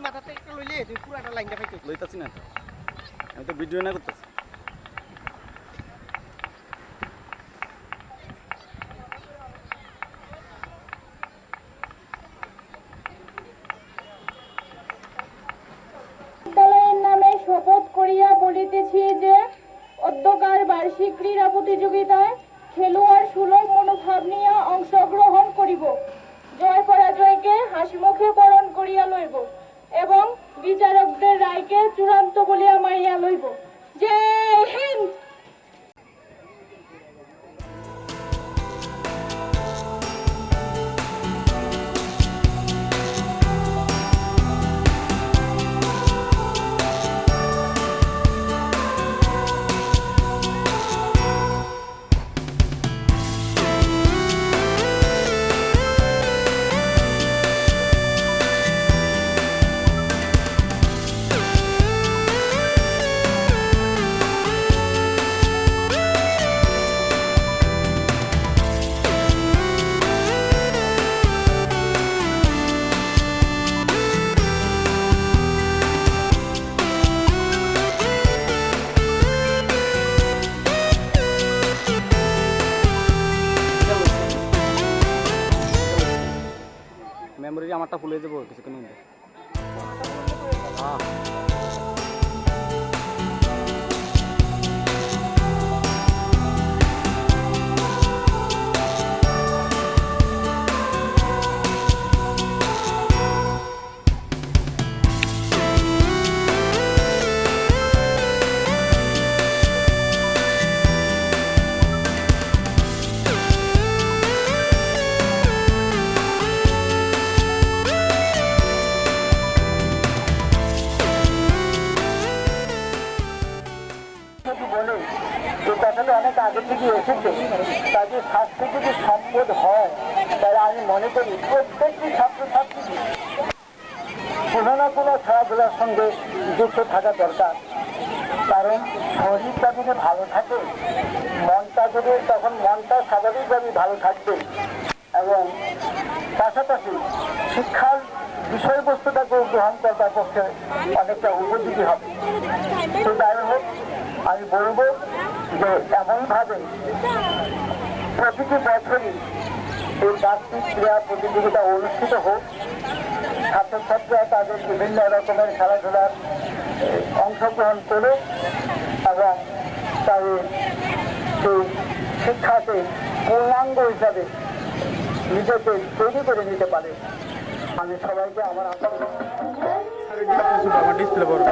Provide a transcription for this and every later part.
মাথাতে একটা লইলে তুই পুরাটা লাইনটা পাইছিস লইতাছি না আমি তো ভিডিও না করতেছি বিদ্যালয়ের নামে শপথ করিয়া বলিতেছি যে অদ্যকার বার্ষিক ক্রীড়া প্রতিযোগিতায় খেলোয়াড় সুলভ মনোভাব নিয়ে অংশগ্রহণ করিব, জয় পরাজয়কে হাসিমুখে বরণ করিয়া লইব এবং বিচারকদের রায়কে চূড়ান্ত বলিয়া মানিয়া লইব। জয় হিন্দ। মেমোরি আমারটা ফুলে যাবো কিছুক্ষণ মধ্যে অনেক আগে থেকে এসেছে, তাদের স্বাস্থ্য যদি সম্পদ হয় তাহলে আমি মনে করি প্রত্যেকটি ছাত্রছাত্রী কোনো না কোনো খেলাধুলার সঙ্গে যুক্ত থাকা দরকার। কারণ শরীরটা যদি ভালো থাকে, মনটা যদি তখন মনটা স্বাভাবিকভাবে ভালো থাকবে এবং পাশাপাশি শিক্ষার বিষয়বস্তুটাকে গ্রহণ করবার পক্ষে অনেকটা উপযোগী হবে। তো যাই হোক, আমি বলবো যে এমনভাবে প্রতিটি বছরই এই বার্ষিক ক্রীড়া প্রতিযোগিতা অনুষ্ঠিত হোক, ছাত্রছাত্রীরা তাদের বিভিন্ন রকমের খেলাধুলার অংশগ্রহণ করে এবং তাদের সেই শিক্ষাতে পূর্ণাঙ্গ হিসাবে নিজেকে তৈরি করে নিতে পারে। আমি সবাইকে আমার ডিসপ্লে বড়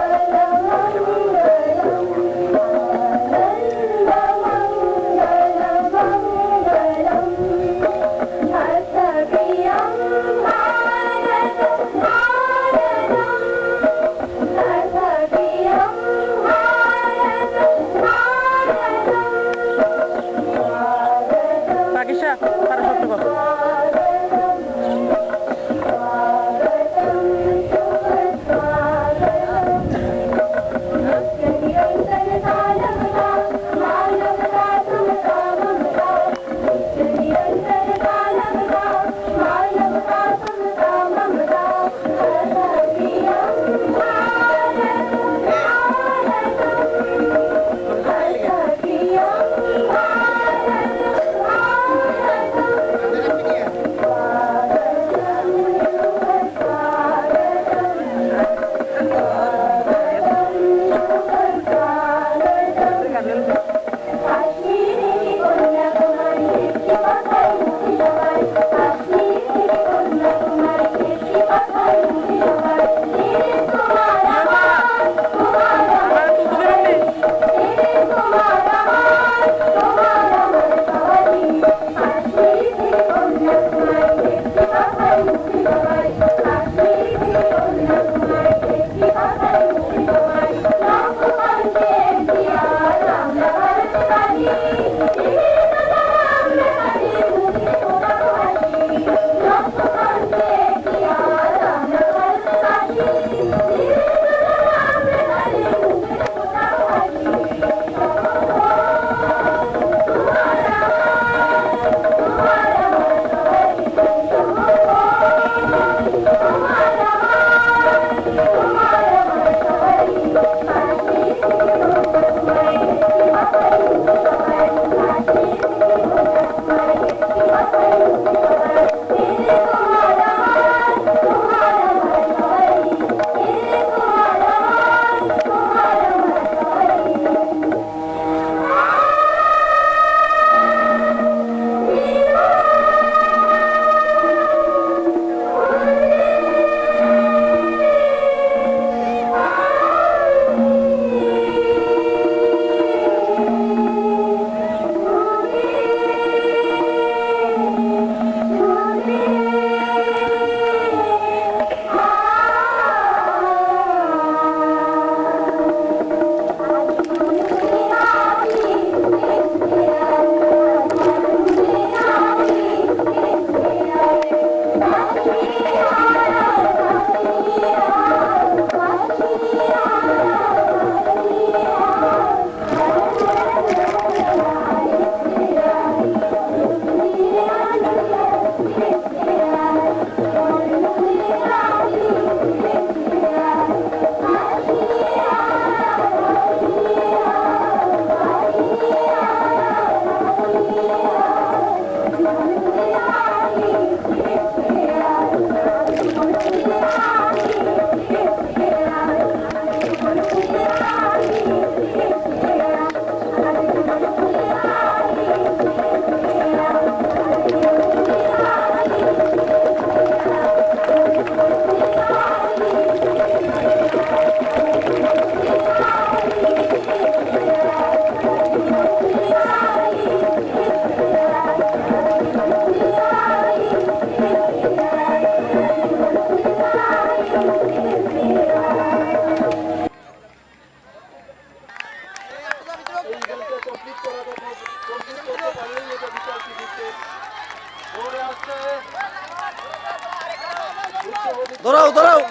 দৌড়াও দৌড়াও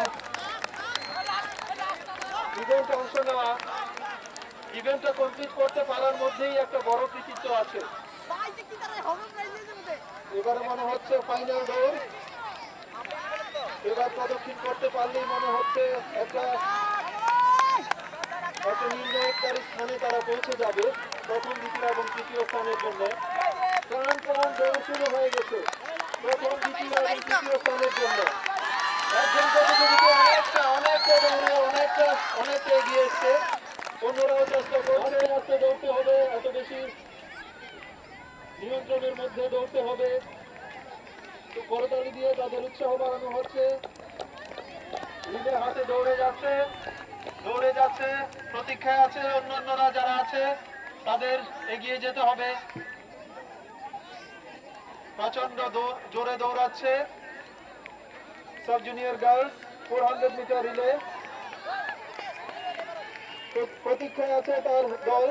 ইভেন্টে অংশ নেওয়া, ইভেন্টটা কমপ্লিট করতে পারার মধ্যেই একটা বড় কৃতিত্ব আছে। এবারে মনে হচ্ছে ফাইনাল দৌড়, এবার প্রদক্ষিণ করতে পারলেই মনে হচ্ছে একটা নির্ণায়ককারী স্থানে তারা পৌঁছে যাবে প্রথম, দ্বিতীয় এবং তৃতীয় স্থানের জন্য। প্রাণ দৌড় শুরু হয়ে গেছে প্রথম, দ্বিতীয় এবং তৃতীয় স্থানের জন্য। একজন প্রতিযোগী অনেকটা এগিয়ে এসছে, অন্যরাও চেষ্টা করছে। আস্তে দৌড়তে হবে, এত বেশি নিয়ন্ত্রণের মধ্যে দৌড়তে হবে। তো করতালি দিয়ে তাদের উৎসাহ বাড়ানো হচ্ছে। নিজের হাতে দৌড়ে যাচ্ছে, প্রতীক্ষায় আছে। অন্যান্যরা যারা আছে তাদের এগিয়ে যেতে হবে। প্রচন্ড জোরে দৌড়াচ্ছে sub junior girls 400 metre relay. প্রতীক্ষায় আছে তার দল।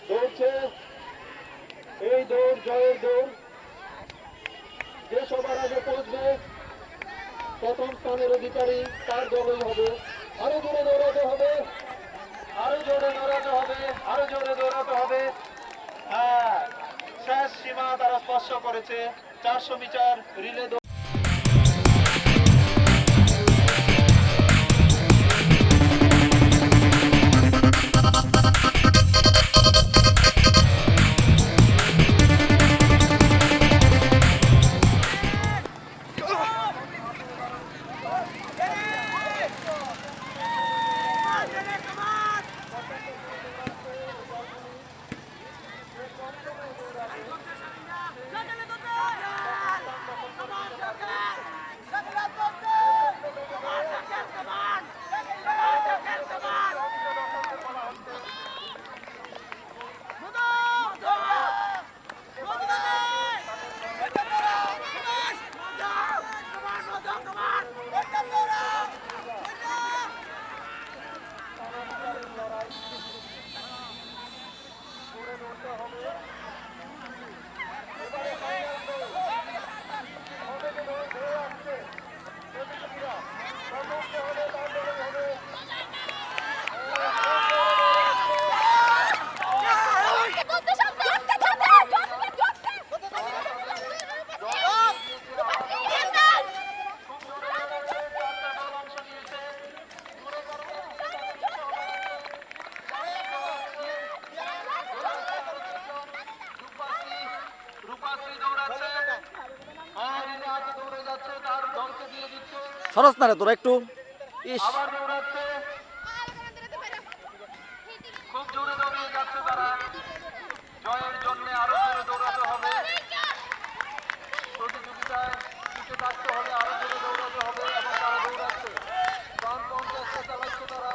দৌড়ছে, এই দৌড় জয়ের দৌড়। যে সবার আগে পৌঁছবে প্রথম স্থানের অধিকারী তার দলই হবে। আরো জোরে দৌড়াতে হবে, আরো জোরে দৌড়াতে হবে। হ্যাঁ, শেষ সীমা তারা স্পর্শ করেছে। 400 মিটার রিলে দৌড়। সরস না রে তোরা একটু। ইস আবার দৌড়াচ্ছে, খুব জোরে দৌড়িয়ে যাচ্ছে তারা। জয়ের জন্য আরো জোরে দৌড়াতে হবে, প্রতিযোগিতায় টিকে থাকতে হলে আরো জোরে দৌড়াতে হবে। এবং তারা দৌড়াচ্ছে, প্রাণপণ চেষ্টা চালাচ্ছে তারা।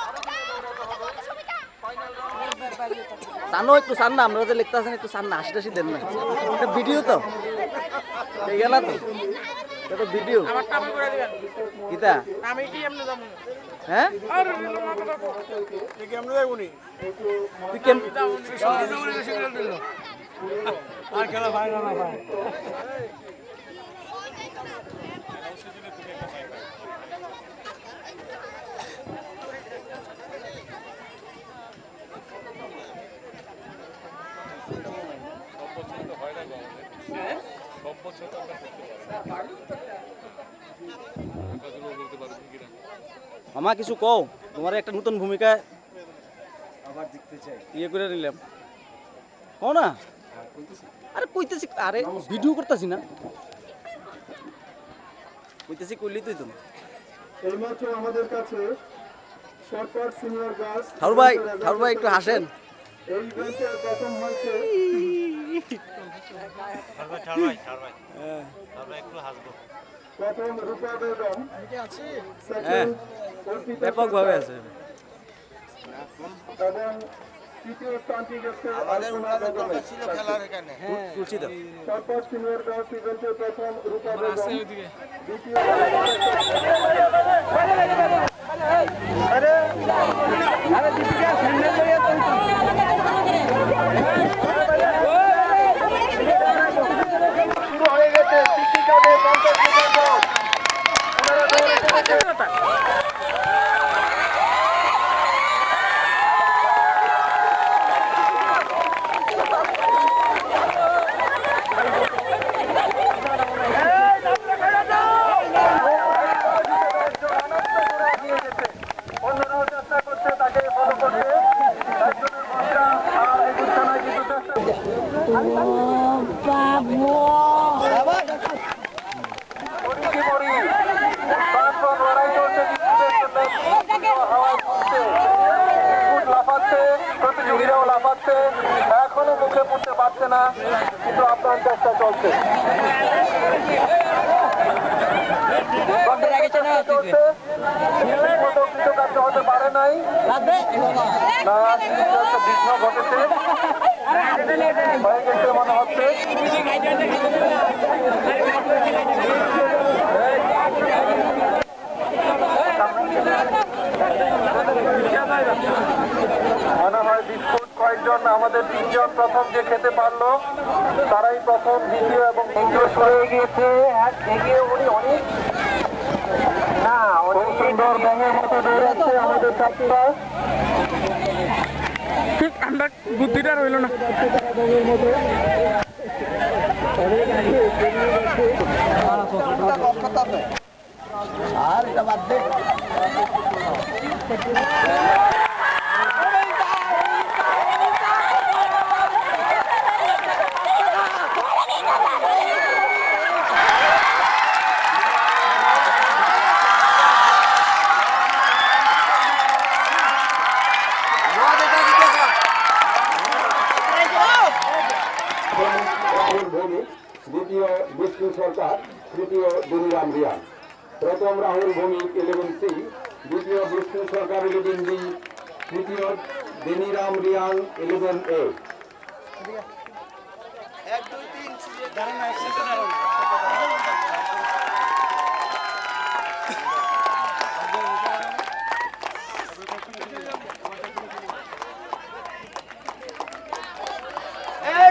আরো জোরে দৌড়াতে হবে। ফাইনাল সানো একটু সান না, আমরা যে লিখতে আছেন একটু সান না, হাসি টাসি দেন না। এটা ভিডিও তো গেল তো, এটা তো ভিডিও। কিতা আমি কি এমনি যাবো না। হ্যাঁ কেমনে যাবনি তুই কেম আর খেলা ভাই না ভাই। মামা কিছু কও, তোমার একটা নতুন ভূমিকায় আবার দেখতে চাই, ইয়ে করে নিলাম। কও না, আরে কইতেছি, আরে ভিডিও করতেছি না, কইতেছি কইলি তুই তো। এইমাত্র আমাদের কাছে সরকার সিনিয়র গার্লস ঠাকুর ভাই একটু হাসেন। এই ইভেন্টের প্রথম হয়েছে প্রথম রূপা বেগম, সেকেন্ড অর্পিতা ব্যাপক ভাবে আছে। এবং তৃতীয় স্থানটি গেছে ছিল খেলার এখানে। তুলছি তো সরকার সিনিয়র গার্লস ইভেন্টের প্রথম রূপা বেগম, দ্বিতীয় আরে দীপিকা স্যান্ডেল লইয়া তো প্রতিযোগীরাও লাফাচ্ছে, এখনো মুখে পুঁততে পারছে না, কিন্তু আপনার চেষ্টা চলছে। কৃতকার্য হতে পারে নাই, বিঘ্ন ঘটেছে হয়ে গেছে মনে হচ্ছে। মনে হয় বিস্কুট কয়েকজন, আমাদের 3 জন প্রথম যে খেতে পারলো তারাই প্রথম, দ্বিতীয় এবং তৃতীয় হয়ে গিয়েছে। এগিয়ে উনি অনেক অনেক সুন্দর ব্যাঙের মতো দৌড়াচ্ছে আমাদের ছাত্ররা। ঠিক আমরা বুদ্ধিটা রইল না। আর এটা বাদ দে। রাহুল ভৌমিক, দ্বিতীয় বিষ্ণু সরকার, তৃতীয় দুনিরাম রিয়ান। প্রথম রাহুল ভৌমিক 11C, দ্বিতীয় বিষ্ণু সরকার 11B, তৃতীয় দিনিরাম রিয়ান 11A।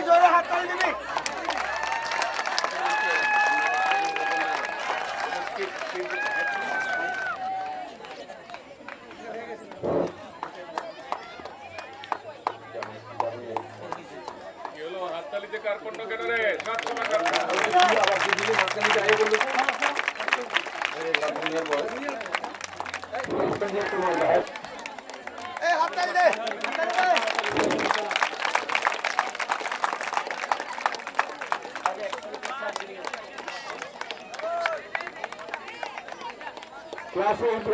জোরে হাততালি দিবি। হাততালিতে কার পণ্য কেন রে? 700 টাকা। হাততালি দে। ক্লাস 8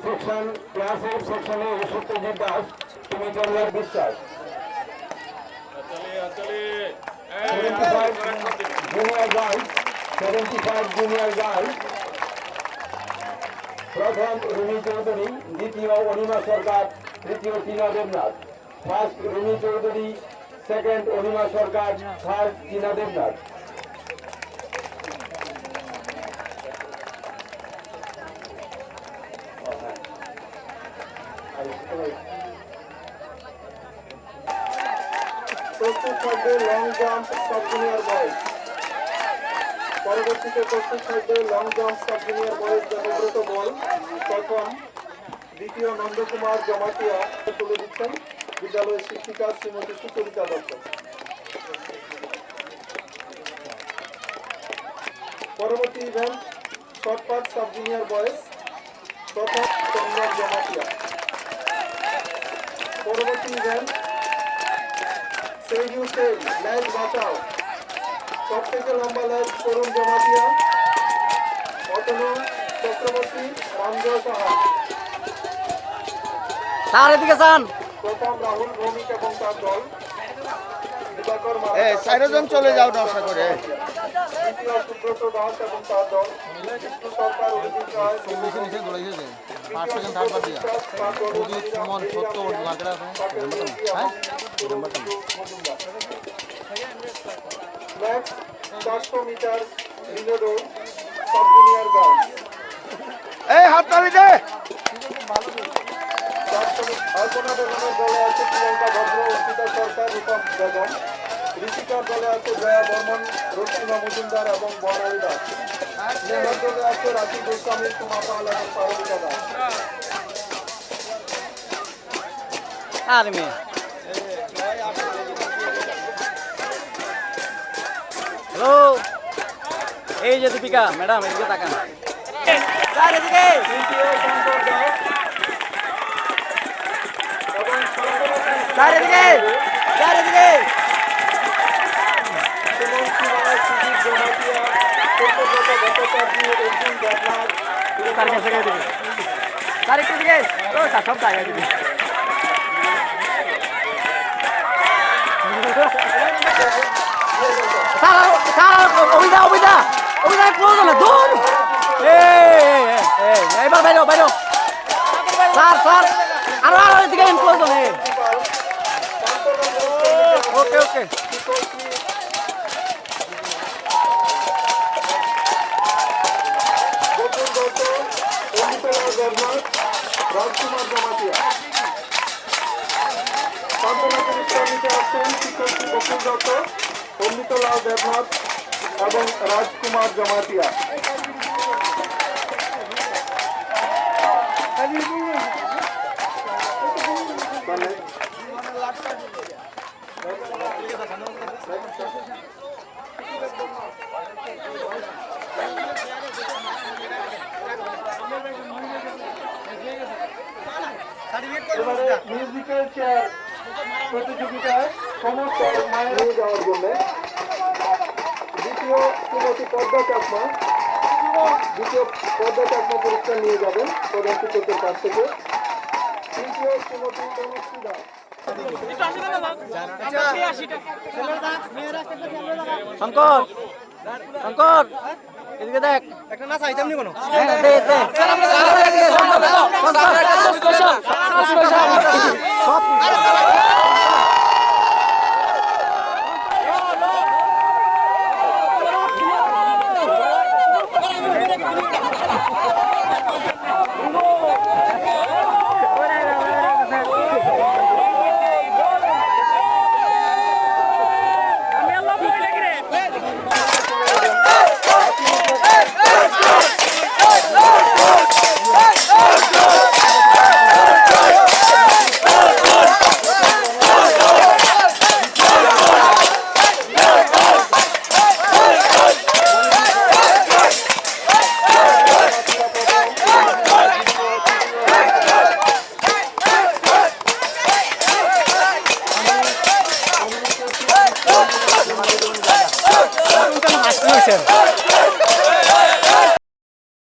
সেকশন, ক্লাস 8 সেকশনে সত্যজিৎ দাস, তুমি জন্মের বিশ্বাস। 75 জুনিয়র গার্লস, 75 জুনিয়র গার্লস। প্রথম রুমি চৌধুরী, দ্বিতীয় অনিমা সরকার, তৃতীয় Tina Debnath. First Rumi Chowdhury, second Anima Sarkar, third Tina Debnath. প্রস্তুত থাকবে long jump sub junior boys. পরবর্তীতে প্রস্তুত থাকবে long jump sub junior boys Debabrata Bal. প্রথম, দ্বিতীয় নন্দকুমার জমাতিয়া তুলে দিচ্ছেন বিদ্যালয়ের শিক্ষিকা শ্রীমতী সুচরিতা দত্ত। পরবর্তী event shot put sub junior boys. প্রথম চন্দন জমাতিয়া। পরবর্তী ইভেন্ট ল্যাজ বাঁচাও, সব থেকে লম্বা ল্যাজ করুণ জমাতিয়া, অতনু চক্রবর্তী, রামজয় সাহা। স্যার এদিকে যান। প্রথম রাহুল ভৌমিক এবং তার দল। দিবাকর চারজন চলে যাও নকশা করে। দ্বিতীয় সুব্রত দাস এবং তার দল। বিষ্ণু সরকার, অভিজিৎ রায়, নেক্সট 400 মিটার রিলে দৌড় সাব জুনিয়র গার্লস। এই হাততালি দে। আলপনা বেগমের দলে আছে প্রিয়াঙ্কা ভদ্র, অর্পিতা সরকার, রূপম বেগম। ঋষিকার দলে আছে জয়া বর্মন, রশ্মিমা মজুমদার এবং বনালী দাস। স্নেহার দলে আছে রাখি গোস্বামী, সুমা পাল এবং পারমিতা দাস। আর মেয়ে হ্যালো, এই যে দীপিকা ম্যাডাম, এদিকে তাকান। স্যার এদিকে। স্যার এদিকে, স্যার এদিকে। স্যার একটু দিকে স্যার সব জায়গায় দিবি অভিধা প্রয়োজন না দূর এবার বাইরো স্যার আরো দিকে প্রয়োজন ওকে রাজকুমার জমাতিয়া নিতে আসছেন শিক্ষার্থী বকুল দত্ত, অমৃতলাল দেবনাথ এবং রাজকুমার জমাতিয়া। এবারে মিউজিক্যাল চেয়ার প্রতিযোগিতায় সমস্ত মায়ের নিয়ে যাওয়ার জন্য দ্বিতীয় শ্রীমতী পদ্মা চাকমা পুরস্কার নিয়ে যাবেন প্রধান শিক্ষকের কাছ থেকে। তৃতীয় শ্রীমতী তনুশ্রী দাস। শঙ্কর এদিকে দেখ একটা না চাইতাম নি কোনো দে হয়েছেন